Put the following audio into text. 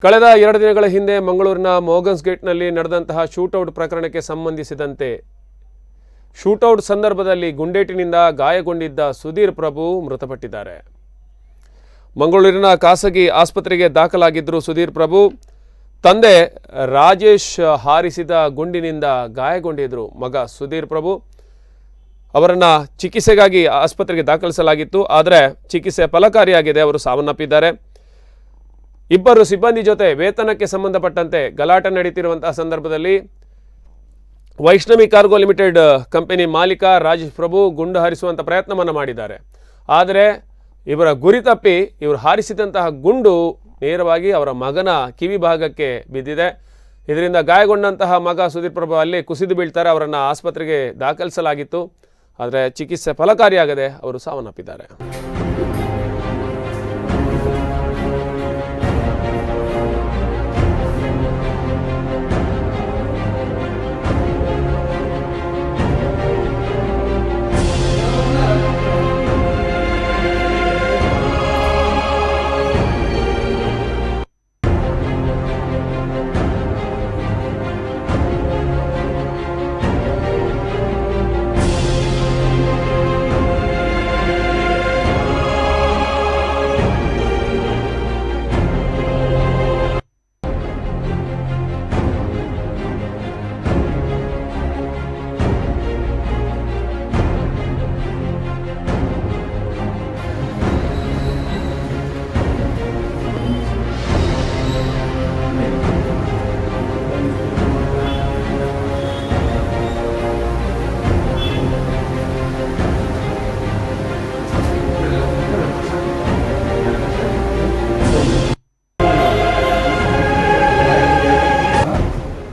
ಕಳೆದ 2 ದಿನಗಳ ಹಿಂದೆ ಮಂಗಳೂರಿನ ಮೋಗನ್ಸ್ ಗೇಟ್ನಲ್ಲಿ ನಡೆದಂತಹ ಶೂಟೌಟ್ ಪ್ರಕರಣಕ್ಕೆ ಸಂಬಂಧಿಸಿದಂತೆ ಶೂಟೌಟ್ ಸಂದರ್ಭದಲ್ಲಿ ಗುಂಡೇಟಿನಿಂದ ಗಾಯಗೊಂಡಿದ್ದ ಸುಧೀರ್ ಪ್ರಭು ಮೃತಪಟ್ಟಿದ್ದಾರೆ. ಮಂಗಳೂರಿನ ಖಾಸಗಿ ಆಸ್ಪತ್ರೆಗೆ ದಾಖಲಾಗಿದ್ದರು ಸುಧೀರ್ ಪ್ರಭು. ತಂದೆ ರಾಜೇಶ್ ಹಾರಿಸಿದ ಗುಂಡಿನಿಂದ ಗಾಯಗೊಂಡಿದ್ದರು ಮಗ ಸುಧೀರ್ ಪ್ರಭು. ಅವರನ್ನು ಚಿಕಿತ್ಸೆಗಾಗಿ ಆಸ್ಪತ್ರೆಗೆ ದಾಖಲಿಸಲಾಗಿತ್ತು. ಆದರೆ ಚಿಕಿತ್ಸೆ ಫಲಕಾರಿಯಾಗಿದೆ, ಅವರು ಸಾವನ್ನಪ್ಪಿದ್ದಾರೆ. ಇಬ್ಬರು ಸಿಬ್ಬಂದಿ ಜೊತೆ ವೇತನಕ್ಕೆ ಸಂಬಂಧಪಟ್ಟಂತೆ ಗಲಾಟೆ ನಡೀತಿರುವಂತಹ ಸಂದರ್ಭದಲ್ಲಿ ವೈಷ್ಣವಿ ಕಾರ್ಗೋ ಲಿಮಿಟೆಡ್ ಕಂಪನಿ ಮಾಲೀಕ ರಾಜೇಶ್ ಪ್ರಭು ಗುಂಡು ಹಾರಿಸುವಂಥ ಪ್ರಯತ್ನವನ್ನು ಮಾಡಿದ್ದಾರೆ. ಆದರೆ ಇವರ ಗುರಿ ತಪ್ಪಿ ಇವರು ಹಾರಿಸಿದಂತಹ ಗುಂಡು ನೇರವಾಗಿ ಅವರ ಮಗನ ಕಿವಿ ಭಾಗಕ್ಕೆ ಬಿದ್ದಿದೆ. ಇದರಿಂದ ಗಾಯಗೊಂಡಂತಹ ಮಗ ಸುಧೀರ್ ಪ್ರಭು ಅಲ್ಲಿ ಕುಸಿದು ಬೀಳ್ತಾರೆ. ಅವರನ್ನು ಆಸ್ಪತ್ರೆಗೆ ದಾಖಲಿಸಲಾಗಿತ್ತು. ಆದರೆ ಚಿಕಿತ್ಸೆ ಫಲಕಾರಿಯಾಗದೆ ಅವರು ಸಾವನ್ನಪ್ಪಿದ್ದಾರೆ.